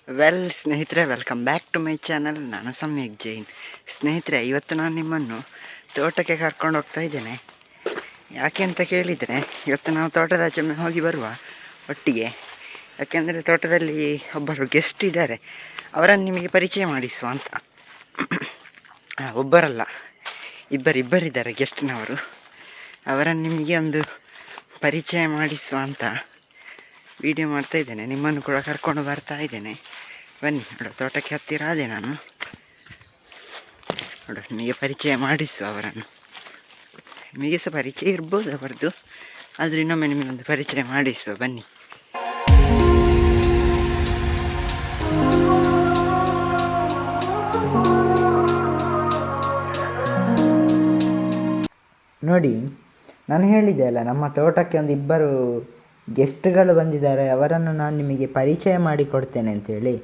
ಸ್ನೇಹಿತರೆ, welcome back to my channel. ನಾನು ಸಮ್ಯಕ್ ಜೈನ್. ಸ್ನೇಹಿತರೆ, ಇವತ್ತು ನಾನು ನಿಮ್ಮನ್ನು ತೋಟಕ್ಕೆ ಕರ್ಕೊಂಡು ಹೋಗ್ತಾ ಇದ್ದೇನೆ. ಯಾಕೆ ಅಂತ ಕೇಳಿದರೆ, ಇವತ್ತು ನಾವು ತೋಟದಾಚೆ ಹೋಗಿ ಬರುವ ಒಟ್ಟಿಗೆ. ಯಾಕೆಂದರೆ ತೋಟದಲ್ಲಿ ಒಬ್ಬರು ಗೆಸ್ಟ್ ಇದ್ದಾರೆ, ಅವರನ್ನು ನಿಮಗೆ ಪರಿಚಯ ಮಾಡಿಸುವ ಅಂತ. ಒಬ್ಬರಲ್ಲ, ಇಬ್ಬರಿದ್ದಾರೆ ಗೆಸ್ಟ್ನವರು. ಅವರನ್ನು ನಿಮಗೆ ಒಂದು ಪರಿಚಯ ಮಾಡಿಸುವ ಅಂತ ವಿಡಿಯೋ ಮಾಡ್ತಾ ಇದ್ದೇನೆ. ನಿಮ್ಮನ್ನು ಕೂಡ ಕರ್ಕೊಂಡು ಬರ್ತಾ ಇದ್ದೇನೆ. ಬನ್ನಿ ನೋಡು, ತೋಟಕ್ಕೆ ಹತ್ತಿರ ಆದೆ ನಾನು. ನೋಡು, ನಿಮಗೆ ಪರಿಚಯ ಮಾಡಿಸುವ ಅವರನ್ನು. ನಿಮಗೆ ಸಹ ಪರಿಚಯ ಇರ್ಬೋದು ಅವರದ್ದು, ಆದರೆ ಇನ್ನೊಮ್ಮೆ ನಿಮಗೊಂದು ಪರಿಚಯ ಮಾಡಿಸುವ. ಬನ್ನಿ. ನೋಡಿ, ನಾನು ಹೇಳಿದೆ ಅಲ್ಲ, ನಮ್ಮ ತೋಟಕ್ಕೆ ಒಂದು ಇಬ್ಬರು ಗೆಸ್ಟ್ಗಳು ಬಂದಿದ್ದಾರೆ, ಅವರನ್ನು ನಾನು ನಿಮಗೆ ಪರಿಚಯ ಮಾಡಿಕೊಡ್ತೇನೆ ಅಂತೇಳಿ.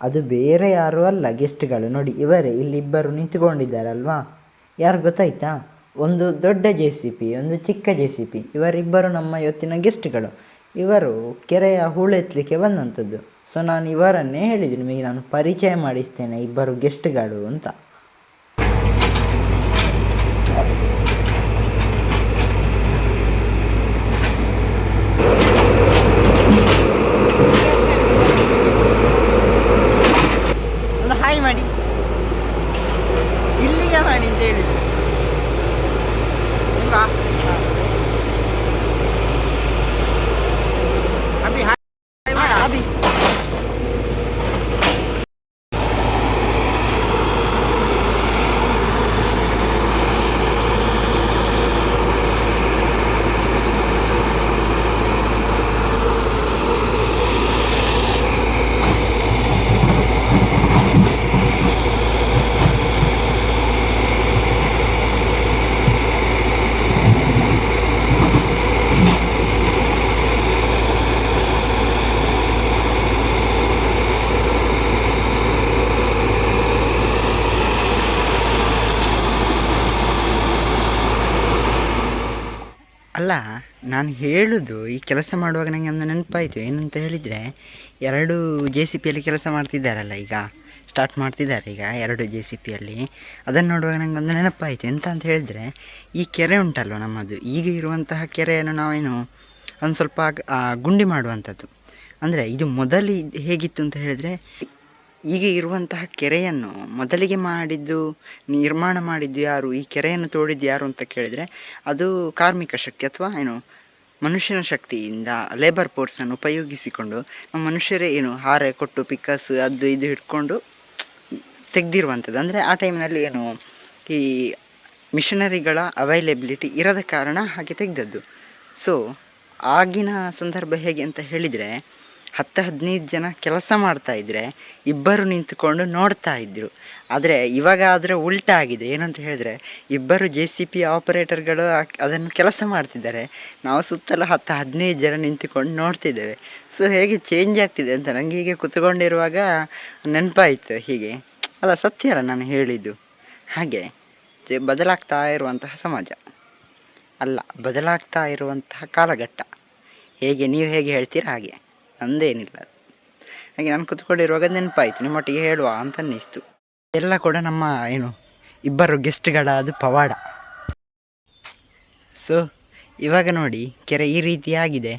ಅದು ಬೇರೆ ಯಾರೂ ಅಲ್ಲ, ಗೆಸ್ಟ್ಗಳು. ನೋಡಿ, ಇವರೇ ಇಲ್ಲಿಬ್ಬರು ನಿಂತುಕೊಂಡಿದ್ದಾರಲ್ವಾ, ಯಾರು ಗೊತ್ತಾಯ್ತಾ? ಒಂದು ದೊಡ್ಡ JCB, ಒಂದು ಚಿಕ್ಕ JCB. ಇವರಿಬ್ಬರು ನಮ್ಮ ಇವತ್ತಿನ ಗೆಸ್ಟ್ಗಳು. ಇವರು ಕೆರೆಯ ಹೂಳೆತ್ತಲಿಕ್ಕೆ ಬಂದಂಥದ್ದು. ಸೊ ನಾನು ಇವರನ್ನೇ ಹೇಳಿದೆ, ನಿಮಗೆ ನಾನು ಪರಿಚಯ ಮಾಡಿಸ್ತೇನೆ, ಇಬ್ಬರು ಗೆಸ್ಟ್ಗಳು ಅಂತ. ಹಾಯ್ ಮಾಡಿ, ಇಲ್ಲಿಗೆ ಮಾಡಿ ಅಂತ ಹೇಳಿದ್ರು. ಅಭಿ ಅಭಿ ಅಲ್ಲ, ನಾನು ಹೇಳೋದು, ಈ ಕೆಲಸ ಮಾಡುವಾಗ ನನಗೆ ಒಂದು ನೆನಪಾಯಿತು. ಏನಂತ ಹೇಳಿದರೆ, 2 JCBಯಲ್ಲಿ ಕೆಲಸ ಮಾಡ್ತಿದ್ದಾರಲ್ಲ, ಈಗ ಸ್ಟಾರ್ಟ್ ಮಾಡ್ತಿದ್ದಾರೆ ಈಗ 2 JCBಯಲ್ಲಿ. ಅದನ್ನು ನೋಡುವಾಗ ನನಗೆ ಒಂದು ನೆನಪಾಯಿತು. ಎಂತ ಅಂತ ಹೇಳಿದರೆ, ಈ ಕೆರೆ ಉಂಟಲ್ವ ನಮ್ಮದು, ಈಗ ಇರುವಂತಹ ಕೆರೆಯನ್ನು ನಾವೇನು ಒಂದು ಸ್ವಲ್ಪ ಗುಂಡಿ ಮಾಡುವಂಥದ್ದು. ಅಂದರೆ ಇದು ಮೊದಲು ಹೇಗಿತ್ತು ಅಂತ ಹೇಳಿದರೆ, ಈಗ ಇರುವಂತಹ ಕೆರೆಯನ್ನು ಮೊದಲಿಗೆ ನಿರ್ಮಾಣ ಮಾಡಿದ್ದು ಯಾರು, ಈ ಕೆರೆಯನ್ನು ತೋಡಿದ್ದು ಯಾರು ಅಂತ ಕೇಳಿದರೆ, ಅದು ಕಾರ್ಮಿಕ ಶಕ್ತಿ ಅಥವಾ ಮನುಷ್ಯನ ಶಕ್ತಿಯಿಂದ, ಲೇಬರ್ ಫೋರ್ಸನ್ನು ಉಪಯೋಗಿಸಿಕೊಂಡು ನಮ್ಮ ಮನುಷ್ಯರೇ ಹಾರೆ ಕೊಟ್ಟು ಪಿಕ್ಕಸ್ ಅದು ಇದು ಹಿಡ್ಕೊಂಡು ತೆಗೆದಿರುವಂಥದ್ದು. ಅಂದರೆ ಆ ಟೈಮಿನಲ್ಲಿ ಈ ಮಿಷನರಿಗಳ ಅವೈಲೇಬಿಲಿಟಿ ಇರದ ಕಾರಣ ಹಾಗೆ ತೆಗೆದದ್ದು. ಸೊ ಆಗಿನ ಸಂದರ್ಭ ಹೇಗೆ ಅಂತ ಹೇಳಿದರೆ, 10-15 ಜನ ಕೆಲಸ ಮಾಡ್ತಾಯಿದ್ರೆ ಇಬ್ಬರು ನಿಂತುಕೊಂಡು ನೋಡ್ತಾ ಇದ್ದರು. ಆದರೆ ಇವಾಗ ಆದರೆ ಉಲ್ಟಾ ಆಗಿದೆ. ಏನಂತ ಹೇಳಿದರೆ, ಇಬ್ಬರು JCB ಆಪರೇಟರ್ಗಳು ಅದನ್ನು ಕೆಲಸ ಮಾಡ್ತಿದ್ದಾರೆ, ನಾವು ಸುತ್ತಲೂ 10-15 ಜನ ನಿಂತುಕೊಂಡು ನೋಡ್ತಿದ್ದೇವೆ. ಸೊ ಹೇಗೆ ಚೇಂಜ್ ಆಗ್ತಿದೆ ಅಂತ ನನಗೆ ಹೀಗೆ ಕೂತ್ಕೊಂಡಿರುವಾಗ ನೆನಪಾಯಿತು. ಹೀಗೆ ಅಲ್ಲ, ಸತ್ಯ ಅಲ್ಲ ನಾನು ಹೇಳಿದ್ದು. ಹಾಗೆ ಬದಲಾಗ್ತಾ ಇರುವಂತಹ ಸಮಾಜ ಅಲ್ಲ, ಬದಲಾಗ್ತಾ ಇರುವಂತಹ ಕಾಲಘಟ್ಟ. ನೀವು ಹೇಗೆ ಹೇಳ್ತೀರಾ ಹಾಗೆ, ನಂದೇನಿಲ್ಲ. ಹಾಗೆ ನಾನು ಕೂತ್ಕೊಂಡಿರುವಾಗ ನೆನಪಾಯಿತು, ನಿಮ್ಮೊಟ್ಟಿಗೆ ಹೇಳುವ ಅಂತ ಅನ್ನಿಸ್ತು. ಎಲ್ಲ ಕೂಡ ನಮ್ಮ ಇಬ್ಬರು ಗೆಸ್ಟ್ಗಳ ಅದು ಪವಾಡ. ಸೊ ಇವಾಗ ನೋಡಿ, ಕೆರೆ ಈ ರೀತಿ ಆಗಿದೆ.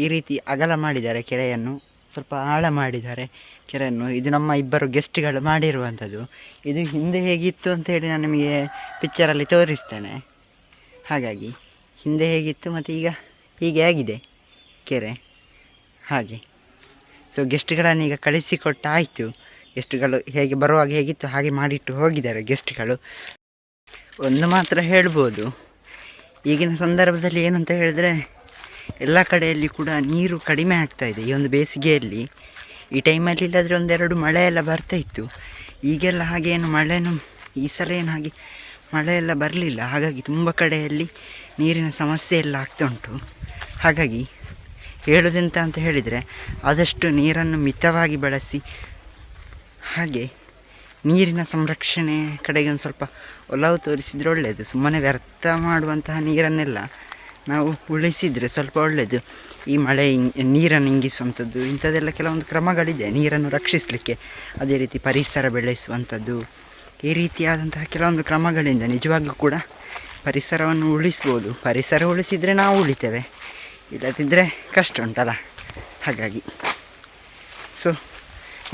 ಈ ರೀತಿ ಅಗಲ ಮಾಡಿದ್ದಾರೆ ಕೆರೆಯನ್ನು, ಸ್ವಲ್ಪ ಆಳ ಮಾಡಿದ್ದಾರೆ ಕೆರೆಯನ್ನು. ಇದು ನಮ್ಮ ಇಬ್ಬರು ಗೆಸ್ಟ್ಗಳು ಮಾಡಿರುವಂಥದ್ದು. ಇದು ಹಿಂದೆ ಹೇಗಿತ್ತು ಅಂತೇಳಿ ನಾನು ನಿಮಗೆ ಪಿಕ್ಚರಲ್ಲಿ ತೋರಿಸ್ತೇನೆ. ಹಾಗಾಗಿ ಹಿಂದೆ ಹೇಗಿತ್ತು ಮತ್ತು ಈಗ ಹೀಗೆ ಆಗಿದೆ ಕೆರೆ ಹಾಗೆ. ಸೊ ಗೆಸ್ಟ್ಗಳನ್ನು ಈಗ ಕಳಿಸಿಕೊಟ್ಟಾಯಿತು. ಗೆಸ್ಟ್ಗಳು ಹೇಗೆ ಬರುವಾಗ ಹೇಗಿತ್ತು ಹಾಗೆ ಮಾಡಿಟ್ಟು ಹೋಗಿದ್ದಾರೆ ಗೆಸ್ಟ್ಗಳು. ಒಂದು ಮಾತ್ರ ಹೇಳ್ಬೋದು, ಈಗಿನ ಸಂದರ್ಭದಲ್ಲಿ ಏನಂತ ಹೇಳಿದರೆ, ಎಲ್ಲ ಕಡೆಯಲ್ಲಿ ಕೂಡ ನೀರು ಕಡಿಮೆ ಆಗ್ತಾಯಿದೆ. ಈ ಒಂದು ಬೇಸಿಗೆಯಲ್ಲಿ ಈ ಟೈಮಲ್ಲಿ ಇಲ್ಲಾದರೆ 1-2 ಮಳೆ ಎಲ್ಲ ಬರ್ತಾಯಿತ್ತು. ಈಗೆಲ್ಲ ಹಾಗೇನು ಮಳೆನೂ ಈ ಸಲ ಏನು ಹಾಗೆ ಮಳೆ ಎಲ್ಲ ಬರಲಿಲ್ಲ. ಹಾಗಾಗಿ ತುಂಬ ಕಡೆಯಲ್ಲಿ ನೀರಿನ ಸಮಸ್ಯೆ ಎಲ್ಲ ಆಗ್ತಾ ಉಂಟು. ಹಾಗಾಗಿ ಹೇಳೋದೆಂತ ಅಂತ ಹೇಳಿದರೆ, ಆದಷ್ಟು ನೀರನ್ನು ಮಿತವಾಗಿ ಬಳಸಿ, ಹಾಗೆ ನೀರಿನ ಸಂರಕ್ಷಣೆ ಕಡೆಗೆ ಒಂದು ಸ್ವಲ್ಪ ಒಲವು ತೋರಿಸಿದರೆ ಒಳ್ಳೆಯದು. ಸುಮ್ಮನೆ ವ್ಯರ್ಥ ಮಾಡುವಂತಹ ನೀರನ್ನೆಲ್ಲ ನಾವು ಉಳಿಸಿದರೆ ಸ್ವಲ್ಪ ಒಳ್ಳೆಯದು. ಈ ಮಳೆ ನೀರನ್ನು ಇಂಗಿಸುವಂಥದ್ದು ಇಂಥದ್ದೆಲ್ಲ ಕೆಲವೊಂದು ಕ್ರಮಗಳಿದೆ ನೀರನ್ನು ರಕ್ಷಿಸಲಿಕ್ಕೆ. ಅದೇ ರೀತಿ ಪರಿಸರ ಬೆಳೆಸುವಂಥದ್ದು, ಈ ರೀತಿಯಾದಂತಹ ಕೆಲವೊಂದು ಕ್ರಮಗಳಿಂದ ನಿಜವಾಗ್ಲೂ ಕೂಡ ಪರಿಸರವನ್ನು ಉಳಿಸ್ಬೋದು. ಪರಿಸರ ಉಳಿಸಿದರೆ ನಾವು ಉಳಿತೇವೆ, ಇಲ್ಲದಿದ್ದರೆ ಕಷ್ಟ ಉಂಟಲ್ಲ. ಹಾಗಾಗಿ ಸೊ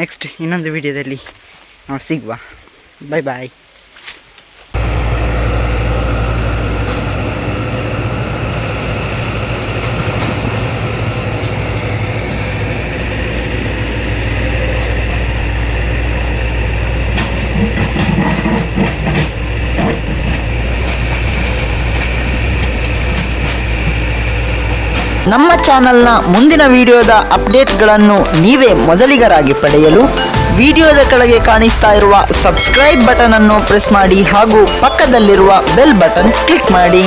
ನೆಕ್ಸ್ಟ್ ಇನ್ನೊಂದು ವಿಡಿಯೋದಲ್ಲಿ ನಾವು ಸಿಗುವ. ಬಾಯ್ ಬಾಯ್. ನಮ್ಮ ಚಾನಲ್ನ ಮುಂದಿನ ವಿಡಿಯೋದ ಅಪ್ಡೇಟ್ಗಳನ್ನು ನೀವೇ ಮೊದಲಿಗರಾಗಿ ಪಡೆಯಲು ವಿಡಿಯೋದ ಕೆಳಗೆ ಕಾಣಿಸ್ತಾ ಇರುವ ಸಬ್ಸ್ಕ್ರೈಬ್ ಬಟನ್ ಅನ್ನು ಪ್ರೆಸ್ ಮಾಡಿ ಹಾಗೂ ಪಕ್ಕದಲ್ಲಿರುವ ಬೆಲ್ ಬಟನ್ ಕ್ಲಿಕ್ ಮಾಡಿ.